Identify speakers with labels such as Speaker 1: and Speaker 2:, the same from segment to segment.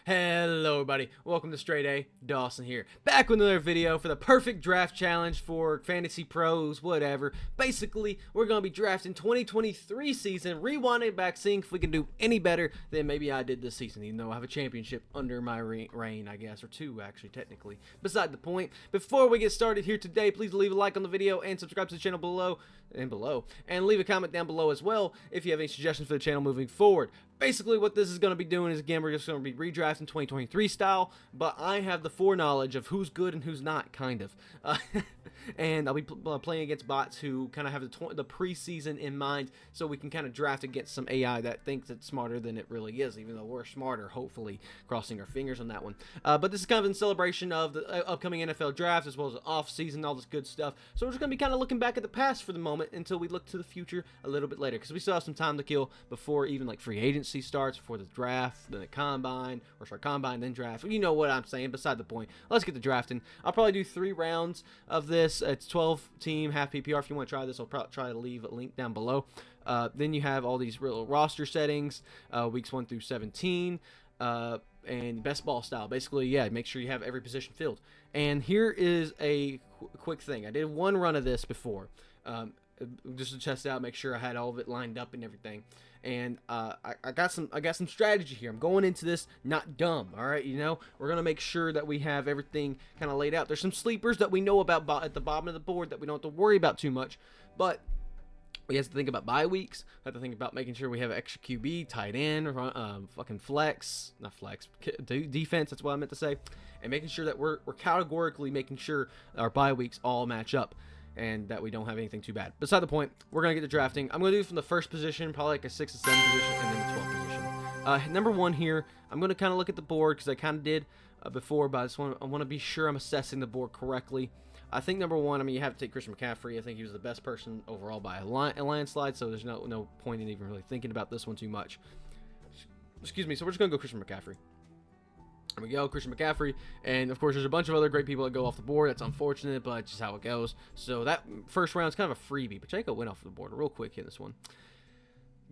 Speaker 1: Hello everybody, welcome to StraightA, Dawson here, back with another video for the perfect draft challenge for fantasy pros, whatever. Basically, we're going to be drafting 2023 season, rewinding back, seeing if we can do any better than maybe I did this season, even though I have a championship under my reign, I guess, or two actually, technically. Beside the point, before we get started here today, please leave a like on the video and subscribe to the channel below, and leave a comment down below as well if you have any suggestions for the channel moving forward. Basically, what this is going to be doing is, again, we're just going to be redrafting 2023 style, but I have the foreknowledge of who's good and who's not, kind of. And I'll be playing against bots who kind of have the preseason in mind, so we can kind of draft against some AI that thinks it's smarter than it really is, even though we're smarter, hopefully, crossing our fingers on that one. But this is kind of in celebration of the upcoming NFL draft, as well as the off-season, all this good stuff. So we're just going to be kind of looking back at the past for the moment until we look to the future a little bit later, because we still have some time to kill before even like free agency starts, before the draft, then the combine, or start combine, then draft. You know what I'm saying, beside the point. Let's get to drafting. I'll probably do 3 rounds of this. It's 12 team, half PPR. If you want to try this, I'll probably try to leave a link down below. Then you have all these real roster settings, weeks 1 through 17, and best ball style. Basically, yeah, make sure you have every position filled. And here is a quick thing. I did one run of this before, just to test out, make sure I had all of it lined up and everything. And I got some strategy here. I'm going into this not dumb, all right? You know, we're gonna make sure that we have everything kind of laid out. There's some sleepers that we know about at the bottom of the board that we don't have to worry about too much, but we have to think about bye weeks. We have to think about making sure we have extra QB, tight end, fucking flex, not flex, defense. That's what I meant to say, and making sure that we're categorically making sure our bye weeks all match up, and that we don't have anything too bad. Beside the point, we're going to get to drafting. I'm going to do from the first position, probably like a 6th or 7th position, and then the 12th position. Number 1 here, I'm going to kind of look at the board, because I kind of did before, but I want to be sure I'm assessing the board correctly. I think number 1, I mean, you have to take Christian McCaffrey. I think he was the best person overall by a landslide, so there's no point in even really thinking about this one too much. Excuse me, so we're just going to go Christian McCaffrey. There we go, Christian McCaffrey, and of course there's a bunch of other great people that go off the board. That's unfortunate, but just how it goes. So that first round is kind of a freebie, but Jacob went off the board real quick in this one.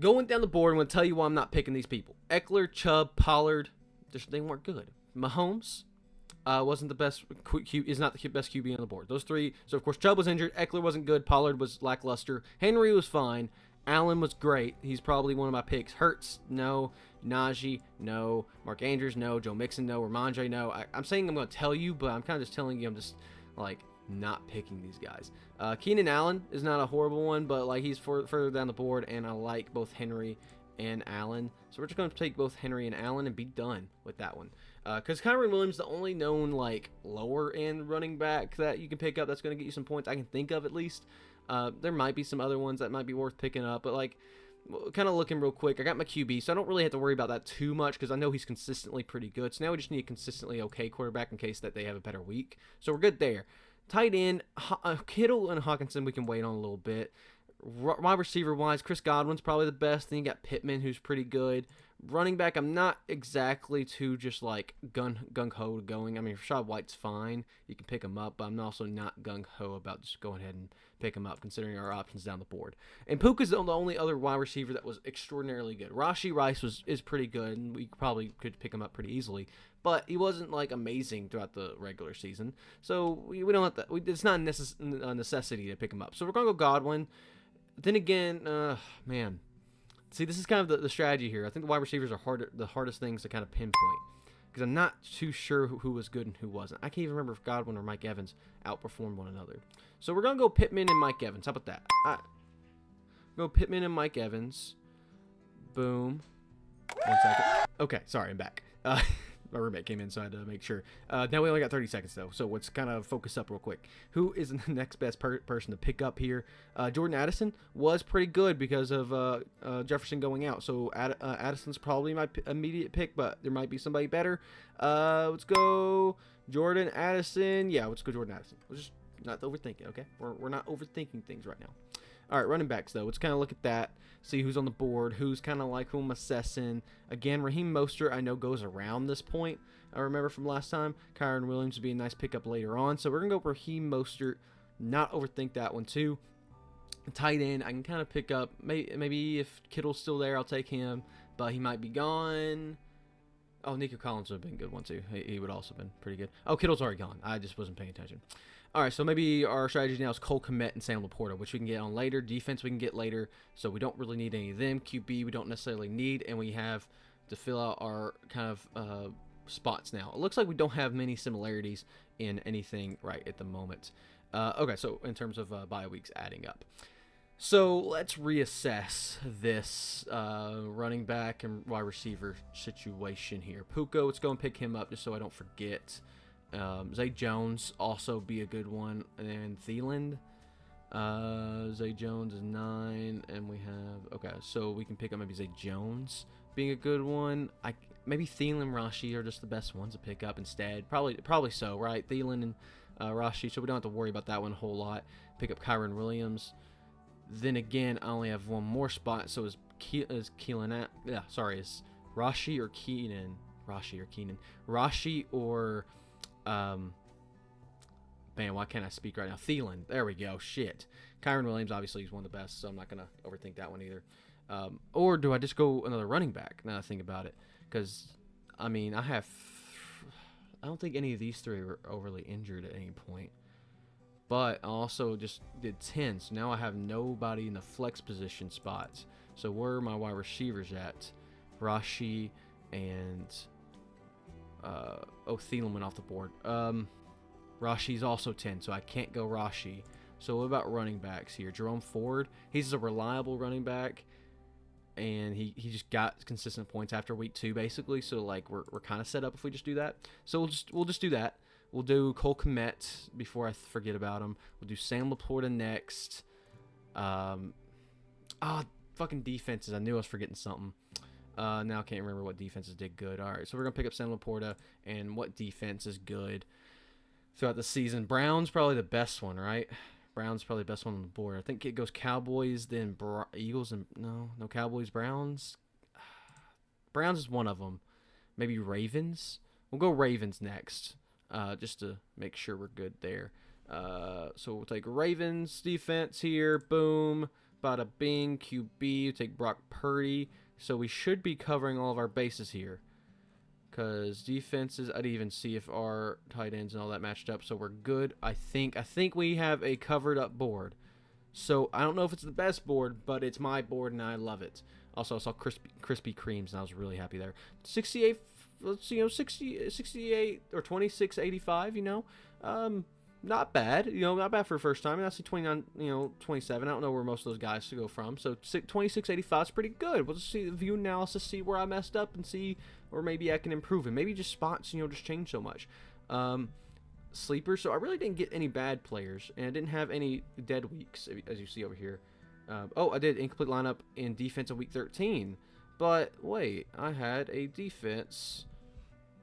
Speaker 1: Going down the board, I'm going to tell you why I'm not picking these people. Eckler, Chubb, Pollard, they weren't good. Mahomes wasn't the best, is not the best QB on the board. Those 3, so of course Chubb was injured, Eckler wasn't good, Pollard was lackluster, Henry was fine, Allen was great. He's probably one of my picks. Hurts, no. Najee, no. Mark Andrews, no. Joe Mixon, no. Ramondre, no. I'm saying I'm going to tell you, but I'm kind of just telling you I'm just, like, not picking these guys. Keenan Allen is not a horrible one, but, like, he's further down the board, and I like both Henry and Allen. So we're just going to take both Henry and Allen and be done with that one. Because Kyren Williams, the only known, like, lower-end running back that you can pick up that's going to get you some points, I can think of at least. There might be some other ones that might be worth picking up, but like, kind of looking real quick, I got my QB, so I don't really have to worry about that too much because I know he's consistently pretty good. So now we just need a consistently okay quarterback in case that they have a better week. So we're good there. Tight end, Kittle and Hawkinson we can wait on a little bit. Wide receiver wise, Chris Godwin's probably the best. Then you got Pittman, who's pretty good. Running back, I'm not exactly too just like gung-ho going. I mean, Rashad White's fine. You can pick him up, but I'm also not gung-ho about just going ahead and pick him up, considering our options down the board. And Puka's the only other wide receiver that was extraordinarily good. Rashee Rice is pretty good, and we probably could pick him up pretty easily. But he wasn't like amazing throughout the regular season, so we don't have to. It's not a necessity to pick him up. So we're gonna go Godwin. Then again, man. See, this is kind of the strategy here. I think the wide receivers are the hardest things to kind of pinpoint because I'm not too sure who was good and who wasn't. I can't even remember if Godwin or Mike Evans outperformed one another. So we're going to go Pittman and Mike Evans. How about that? Go Pittman and Mike Evans. Boom. 1 second. Okay, sorry, I'm back. My roommate came in, so I had to make sure. Now we only got 30 seconds, though, so let's kind of focus up real quick. Who is the next best person to pick up here? Jordan Addison was pretty good because of Jefferson going out, so Addison's probably my immediate pick, but there might be somebody better. Let's go Jordan Addison. Yeah, let's go Jordan Addison. We're just not overthinking, okay? We're not overthinking things right now. All right, running backs, though. Let's kind of look at that, see who's on the board, who's kind of like who I'm assessing. Again, Raheem Mostert, I know, goes around this point. I remember from last time. Kyren Williams would be a nice pickup later on. So we're going to go Raheem Mostert, not overthink that one, too. Tight end, I can kind of pick up. Maybe if Kittle's still there, I'll take him, but he might be gone. Oh, Nico Collins would have been a good one too. He would also have been pretty good. Oh, Kittle's already gone. I just wasn't paying attention. All right, so maybe our strategy now is Cole Kmet and Sam Laporta, which we can get on later. Defense we can get later, so we don't really need any of them. QB we don't necessarily need, and we have to fill out our kind of spots now. It looks like we don't have many similarities in anything right at the moment. Okay, so in terms of bye weeks adding up. So let's reassess this running back and wide receiver situation here. Puka, let's go and pick him up just so I don't forget. Zay Jones also be a good one, and then Thielen. Zay Jones is 9, and we have so we can pick up maybe Zay Jones being a good one. Maybe Thielen, Rashi are just the best ones to pick up instead. Probably so, right? Thielen and Rashi, so we don't have to worry about that one a whole lot. Pick up Kyron Williams. Then again, I only have one more spot, so is Keelan? Is Rashi or Keenan? Rashi or man, why can't I speak right now? Thielen. There we go. Shit. Kyron Williams obviously is one of the best, so I'm not gonna overthink that one either. Or do I just go another running back? Now I think about it, because I mean I don't think any of these three were overly injured at any point. But I also just did 10, so now I have nobody in the flex position spots. So where are my wide receivers at? Rashi and Thielen went off the board. Rashi's also 10, so I can't go Rashi. So what about running backs here? Jerome Ford, he's a reliable running back, and he just got consistent points after week 2 basically. So like we're kind of set up if we just do that. So we'll just do that. We'll do Cole Kmet before I forget about him. We'll do Sam Laporta next. Fucking defenses. I knew I was forgetting something. Now I can't remember what defenses did good. All right, so we're going to pick up Sam Laporta and what defense is good throughout the season. Browns probably the best one, right? Browns probably the best one on the board. I think it goes Cowboys, then Eagles, and no Cowboys, Browns. Browns is one of them. Maybe Ravens. We'll go Ravens next. Just to make sure we're good there. So we'll take Ravens defense here. Boom. Bada bing. QB. We'll take Brock Purdy. So we should be covering all of our bases here. Because defenses, I'd even see if our tight ends and all that matched up. So we're good. I think we have a covered up board. So I don't know if it's the best board, but it's my board and I love it. Also, I saw Krispy Kremes and I was really happy there. 68. Let's see, 68 or 26.85, not bad, not bad for a first time. And I see 29, 27. I don't know where most of those guys to go from. So 26.85 is pretty good. We'll just see the view analysis, see where I messed up, and see, or maybe I can improve it. Maybe just spots, just change so much. Sleepers. So I really didn't get any bad players, and I didn't have any dead weeks, as you see over here. I did incomplete lineup in defense of week 13. But wait, I had a defense.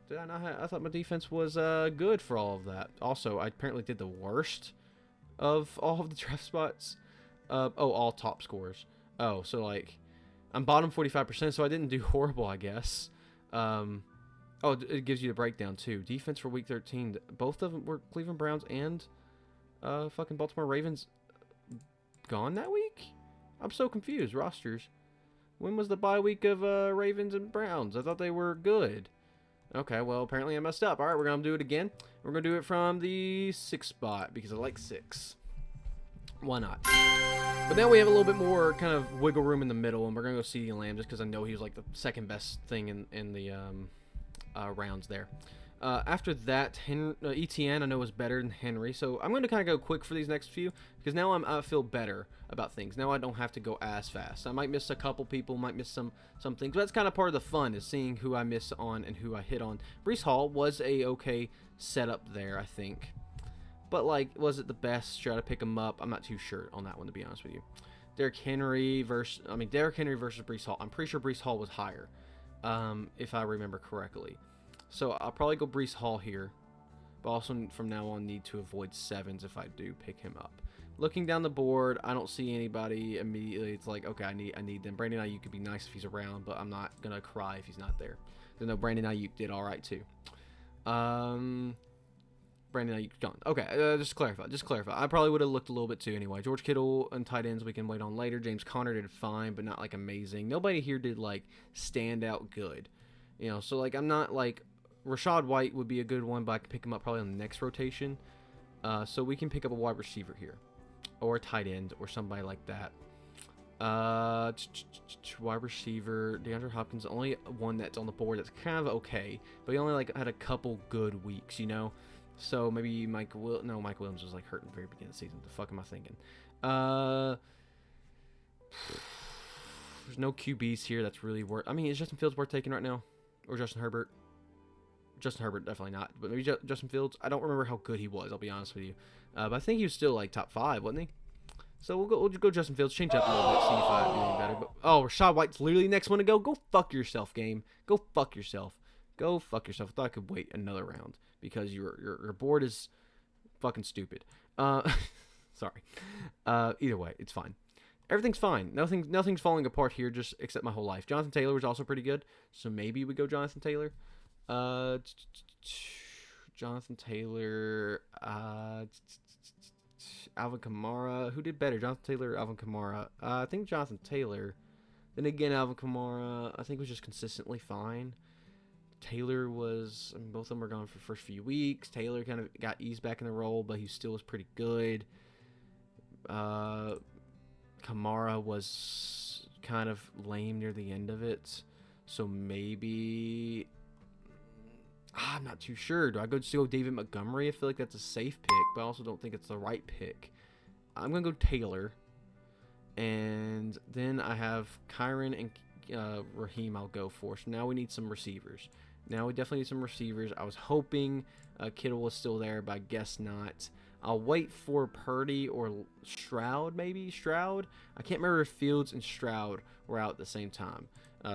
Speaker 1: Did I not have? I thought my defense was good for all of that. Also, I apparently did the worst of all of the draft spots. All top scores. Oh, so like I'm bottom 45%, so I didn't do horrible, I guess. It gives you the breakdown too. Defense for week 13. Both of them were Cleveland Browns and fucking Baltimore Ravens gone that week. I'm so confused. Rosters. When was the bye week of Ravens and Browns? I thought they were good. Okay, well, apparently I messed up. All right, we're going to do it again. We're going to do it from the 6th spot because I like 6. Why not? But now we have a little bit more kind of wiggle room in the middle, and we're going to go CeeDee Lamb just because I know he was like the second best thing in the rounds there. After that, ETN I know is better than Henry, so I'm going to kind of go quick for these next few because now I feel better about things. Now I don't have to go as fast. I might miss a couple people, might miss some things, but that's kind of part of the fun is seeing who I miss on and who I hit on. Breece Hall was a okay setup there, I think, but like, was it the best? Try to pick him up. I'm not too sure on that one, to be honest with you. Derrick Henry versus Breece Hall. I'm pretty sure Breece Hall was higher, if I remember correctly. So I'll probably go Breece Hall here, but also from now on need to avoid 7s if I do pick him up. Looking down the board, I don't see anybody immediately. It's like, okay, I need them. Brandon Ayuk could be nice if he's around, but I'm not gonna cry if he's not there. Even though Brandon Ayuk did all right too. Brandon Ayuk's gone. Okay, just clarify. I probably would have looked a little bit too anyway. George Kittle and tight ends we can wait on later. James Conner did fine, but not like amazing. Nobody here did like stand out good. You know, so like I'm not like Rashad White would be a good one, but I can pick him up probably on the next rotation. So we can pick up a wide receiver here, or a tight end, or somebody like that. Wide receiver, DeAndre Hopkins, only one that's on the board that's kind of okay, but he only like had a couple good weeks, you know. So maybe Mike Williams was like hurt in the very beginning of the season. The fuck am I thinking? There's no QBs here that's really worth. I mean, is Justin Fields worth taking right now, or Justin Herbert? Justin Herbert definitely not, but maybe Justin Fields. I don't remember how good he was. I'll be honest with you, but I think he was still like top 5, wasn't he? So we'll go Justin Fields, change up a little bit, see if I do any better. But, oh, Rashad White's literally the next one to go. Go fuck yourself, game. Go fuck yourself. Go fuck yourself. I thought I could wait another round because your board is fucking stupid. Sorry. Either way, it's fine. Everything's fine. Nothing's falling apart here, just except my whole life. Jonathan Taylor was also pretty good, so maybe we go Jonathan Taylor. Jonathan Taylor. Alvin Kamara. Who did better, Jonathan Taylor or Alvin Kamara? I think Jonathan Taylor. Then again, Alvin Kamara, I think was just consistently fine. Taylor was, I mean, both of them were gone for the first few weeks. Taylor kind of got eased back in the role, but he still was pretty good. Kamara was kind of lame near the end of it. So maybe, I'm not too sure. Do I go David Montgomery? I feel like that's a safe pick, but I also don't think it's the right pick. I'm going to go Taylor. And then I have Kyron and Raheem I'll go for. So now we need some receivers. Now we definitely need some receivers. I was hoping Kittle was still there, but I guess not. I'll wait for Purdy or Stroud, maybe? Stroud? I can't remember if Fields and Stroud were out at the same time.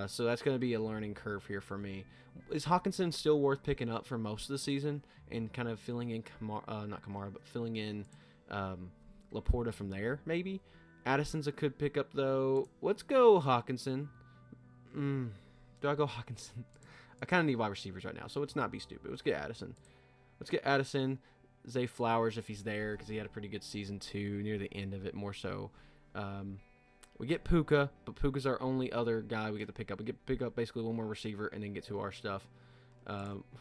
Speaker 1: So that's going to be a learning curve here for me. Is Hawkinson still worth picking up for most of the season and kind of filling in filling in Laporta from there, maybe? Addison's a good pickup, though. Let's go Hawkinson. Do I go Hawkinson? I kind of need wide receivers right now, so let's not be stupid. Let's get Addison. Let's get Addison. Zay Flowers if he's there, because he had a pretty good season, too, near the end of it, more so. We get Puka, but Puka's our only other guy we get to pick up. We get to pick up basically one more receiver and then get to our stuff.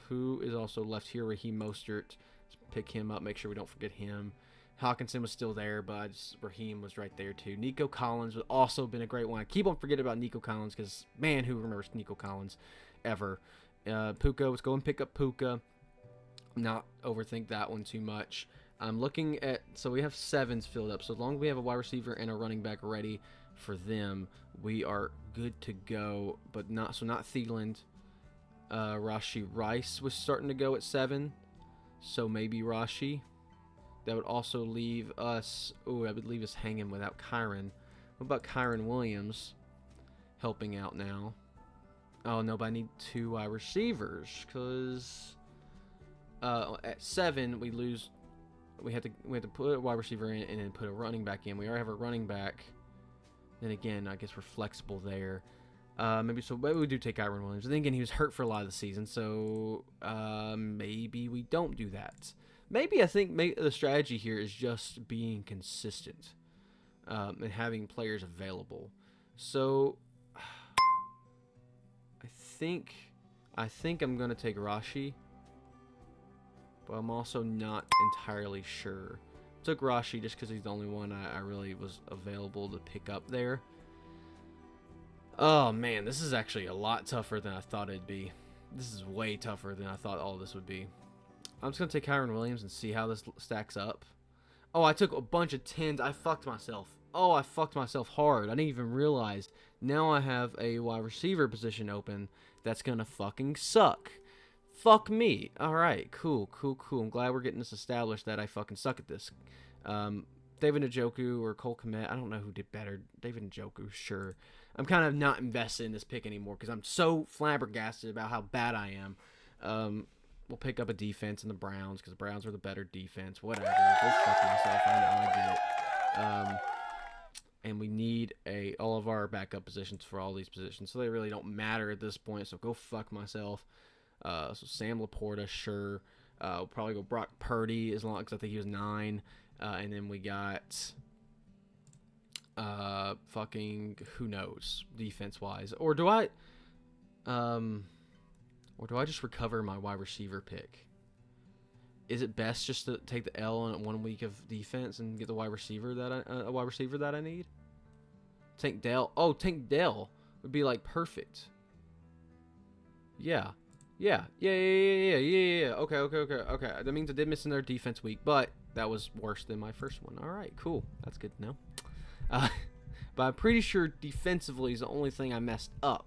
Speaker 1: Who is also left here? Raheem Mostert. Let's pick him up, make sure we don't forget him. Hawkinson was still there, but Raheem was right there too. Nico Collins would also been a great one. I keep on forgetting about Nico Collins because, man, who remembers Nico Collins ever? Puka, let's go and pick up Puka. Not overthink that one too much. I'm looking at, so we have 7s filled up. So as long as we have a wide receiver and a running back ready for them, we are good to go. But not Thielen. Rashee Rice was starting to go at 7. So maybe Rashee. That would also leave us, that would leave us hanging without Kyron. What about Kyron Williams helping out now? Oh, no, but I need 2 wide receivers because at 7 we lose. We have to put a wide receiver in and then put a running back in. We already have a running back. Then again, I guess we're flexible there. Maybe we do take Kyron Williams. And then again, he was hurt for a lot of the season, so maybe we don't do that. Maybe I think the strategy here is just being consistent and having players available. So I think I'm gonna take Rashee, but I'm also not entirely sure. Took Rashee just because he's the only one I really was available to pick up there. Oh man, this is actually a lot tougher than I thought it'd be. This is way tougher than I thought all this would be. I'm just going to take Kyron Williams and see how this stacks up. Oh, I took a bunch of 10s. I fucked myself. Oh, I fucked myself hard. I didn't even realize. Now I have a wide receiver position open that's going to fucking suck. Fuck me. All right, cool. I'm glad we're getting this established that I fucking suck at this. David Njoku or Cole Kmet. I don't know who did better. David Njoku, sure. I'm kind of not invested in this pick anymore because I'm so flabbergasted about how bad I am. We'll pick up a defense in the Browns because the Browns are the better defense. Whatever. Go fuck myself. I know, I get it. And we need all of our backup positions for all these positions, so they really don't matter at this point. So go fuck myself. So Sam Laporta, sure. We'll probably go Brock Purdy as long as I think he was 9. And then we got fucking who knows defense wise, or do I? Or do I just recover my wide receiver pick? Is it best just to take the L on 1 week of defense and get the wide receiver that I need? Tank Dell. Oh, Tank Dell would be like perfect. Yeah. Okay. That means I did miss in their defense week, but that was worse than my first one. All right, cool. That's good to know. But I'm pretty sure defensively is the only thing I messed up,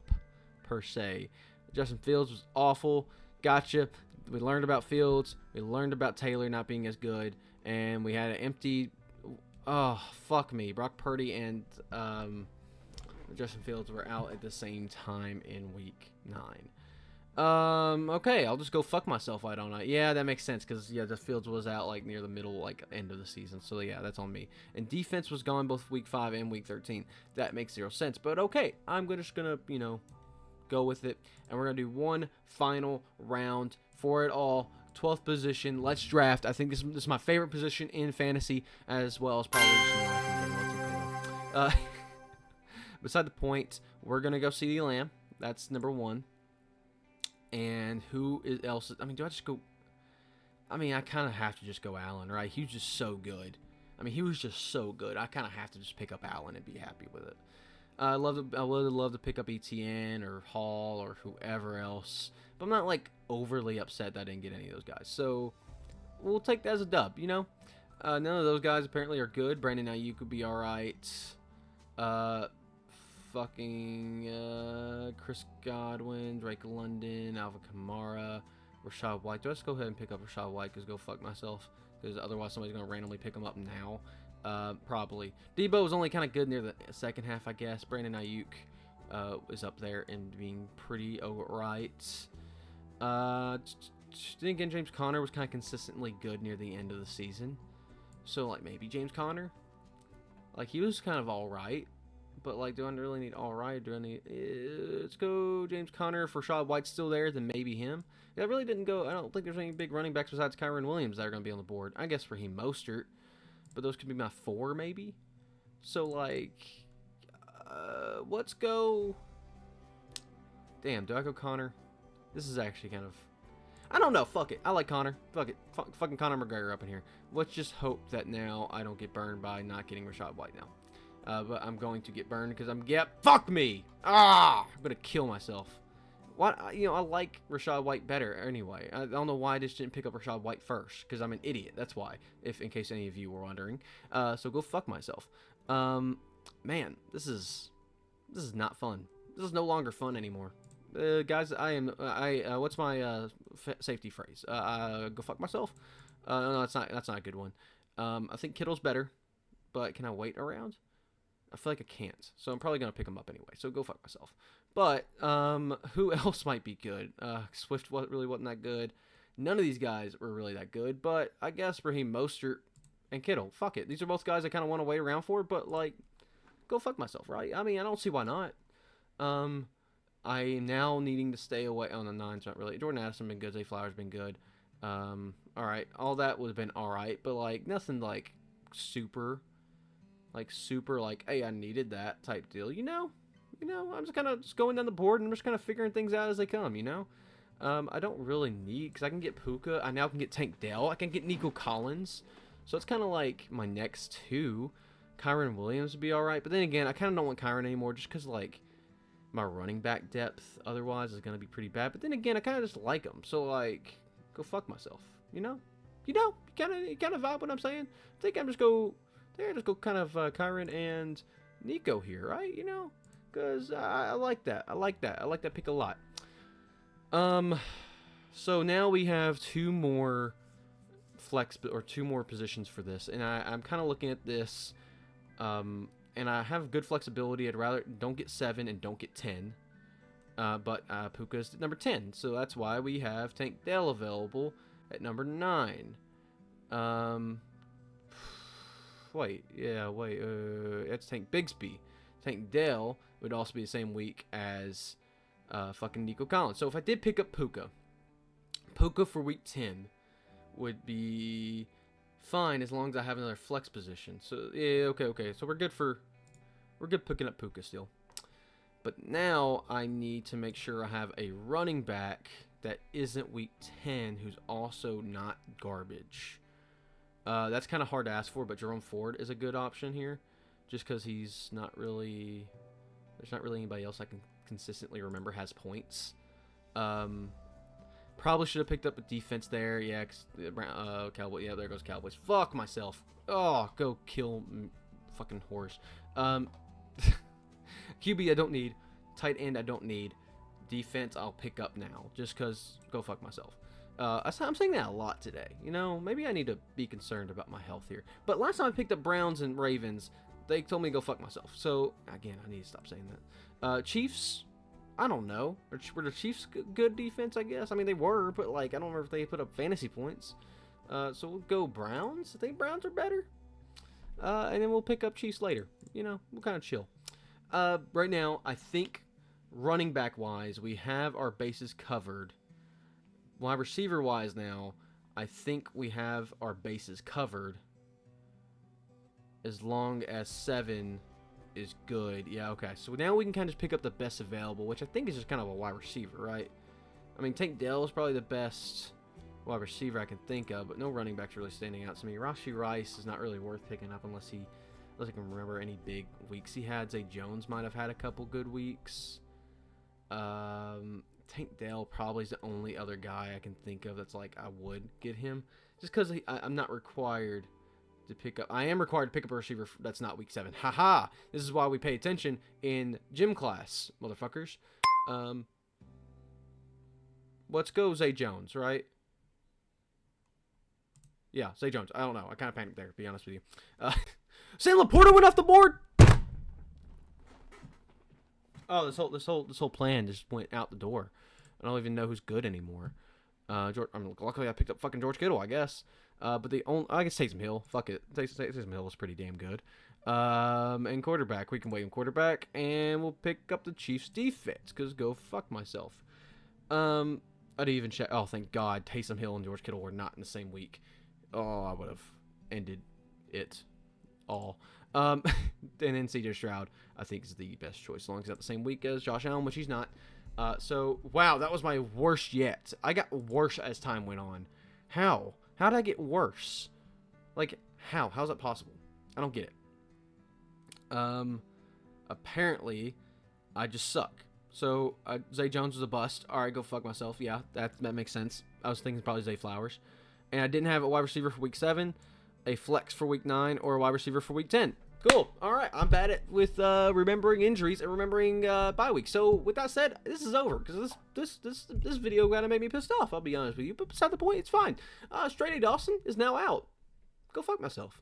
Speaker 1: per se. Justin Fields was awful. Gotcha. We learned about Fields. We learned about Taylor not being as good. And we had an empty... Oh, fuck me. Brock Purdy and Justin Fields were out at the same time in week 9. Okay, I'll just go fuck myself, why don't I? Yeah, that makes sense, because, yeah, the Fields was out, like, near the middle, like, end of the season. So, yeah, that's on me. And defense was gone both week 5 and week 13. That makes 0 sense. But, okay, I'm just gonna, you know, go with it. And we're gonna do one final round for it all. 12th position. Let's draft. I think this is my favorite position in fantasy, as well as probably just beside the point, we're gonna go CeeDee Lamb. That's number 1. And who else? I mean, do I just go? I mean, I kind of have to just go Allen, right? He was just so good. I mean, he was just so good. I kind of have to just pick up Allen and be happy with it. I would love to pick up ETN or Hall or whoever else, but I'm not like overly upset that I didn't get any of those guys. So we'll take that as a dub, you know. None of those guys apparently are good. Brandon Ayuk could be all right. Chris Godwin, Drake London, Alvin Kamara, Rashad White. Do I just go ahead and pick up Rashad White because go fuck myself? Because otherwise somebody's going to randomly pick him up now. Probably. Debo was only kind of good near the second half, I guess. Brandon Ayuk is up there and being pretty alright. Then again, James Conner was kind of consistently good near the end of the season. So, like, maybe James Conner? Like, he was kind of alright. But, like, do I really need alright? Do I need... let's go James Conner. If Rashad White's still there, then maybe him. I really didn't go... I don't think there's any big running backs besides Kyren Williams that are going to be on the board. I guess Raheem Mostert. But those could be my 4, maybe? So, like... let's go... Damn, do I go Connor? This is actually kind of... I don't know. Fuck it. I like Connor. Fuck it. Fucking Conor McGregor up in here. Let's just hope that now I don't get burned by not getting Rashad White now. But I'm going to get burned because fuck me! I'm gonna kill myself. What? You know, I like Rashad White better anyway. I don't know why I just didn't pick up Rashad White first, because I'm an idiot. That's why, in case any of you were wondering. So go fuck myself. Man, this is not fun. This is no longer fun anymore. Guys, what's my safety phrase? Go fuck myself? No, that's not a good one. I think Kittle's better, but can I wait around? I feel like I can't, so I'm probably going to pick him up anyway, so go fuck myself. But, who else might be good? Swift really wasn't that good. None of these guys were really that good, but I guess Raheem Mostert and Kittle, fuck it. These are both guys I kind of want to wait around for, but, like, go fuck myself, right? I mean, I don't see why not. I am now needing to stay away. Oh, the 9's not really. Jordan Addison been good. Zay Flowers been good. Alright, all that would have been alright, but, like, nothing, like, super, hey, I needed that type deal, you know, I'm just kind of going down the board and I'm just kind of figuring things out as they come, you know, I don't really need, because I can get Puka, I now can get Tank Dell, I can get Nico Collins, so it's kind of like my next 2, Kyren Williams would be alright, but then again, I kind of don't want Kyren anymore, just because, like, my running back depth otherwise is going to be pretty bad, but then again, I kind of just like him, so, like, go fuck myself, you know, you kind of vibe what I'm saying. I think I'm just go kind of Kyren and Nico here, right? You know, because I like that. I like that pick a lot. So now we have 2 more positions for this, and I'm kind of looking at this, and I have good flexibility. I'd rather don't get 7 and don't get 10, but Puka's at number 10, so that's why we have Tank Dell available at number 9. It's Tank Bigsby. Tank Dell would also be the same week as fucking Nico Collins. So if I did pick up Puka for week 10 would be fine as long as I have another flex position. So yeah, okay. So we're good picking up Puka still. But now I need to make sure I have a running back that isn't week 10 who's also not garbage. That's kind of hard to ask for, but Jerome Ford is a good option here, just because he's not really. There's not really anybody else I can consistently remember has points. Probably should have picked up a defense there. Yeah, Cowboy. Yeah, there goes Cowboys. Fuck myself. Oh, go kill fucking horse. QB I don't need. Tight end I don't need. Defense I'll pick up now, just because go fuck myself. I'm saying that a lot today. You know, maybe I need to be concerned about my health here. But last time I picked up Browns and Ravens, they told me to go fuck myself. So, again, I need to stop saying that. Chiefs, I don't know. Were the Chiefs good defense, I guess? I mean, they were, but, like, I don't remember if they put up fantasy points. So we'll go Browns. I think Browns are better. And then we'll pick up Chiefs later. You know, we'll kind of chill. Right now, I think running back-wise, we have our bases covered. Wide receiver-wise now, I think we have our bases covered. As long as 7 is good. Yeah, okay. So now we can kind of just pick up the best available, which I think is just kind of a wide receiver, right? I mean, Tank Dell is probably the best wide receiver I can think of, but no running backs really standing out to me. Rashi Rice is not really worth picking up unless I can remember any big weeks he had. Zay Jones might have had a couple good weeks. Tank Dell probably is the only other guy I can think of that's like I would get him, just because I'm not required to pick up. I am required to pick up a receiver that's not week 7. Haha! This is why we pay attention in gym class, motherfuckers. Let's go Zay Jones, right? Yeah, Zay Jones. I don't know. I kind of panicked there, to be honest with you. Sam Laporta went off the board. Oh, this whole plan just went out the door. I don't even know who's good anymore. Luckily I picked up fucking George Kittle, I guess. But I guess Taysom Hill. Fuck it. Taysom Hill was pretty damn good. And quarterback, we can wait on quarterback, and we'll pick up the Chiefs defense, cause go fuck myself. I didn't even check. Oh, thank God, Taysom Hill and George Kittle were not in the same week. Oh, I would have ended it all. And then C.J. Stroud, I think, is the best choice, as long as he's not the same week as Josh Allen, which he's not. So, wow, that was my worst yet. I got worse as time went on. How? How did I get worse? Like, how? How's that possible? I don't get it. Apparently, I just suck. So, Zay Jones was a bust. All right, go fuck myself. Yeah, that makes sense. I was thinking probably Zay Flowers. And I didn't have a wide receiver for week 7, a flex for week 9, or a wide receiver for week 10. Cool. All right. I'm bad at with remembering injuries and remembering bye weeks. So with that said, this is over because this video kind of made me pissed off. I'll be honest with you, but beside the point, it's fine. StraightA Dawson is now out. Go fuck myself.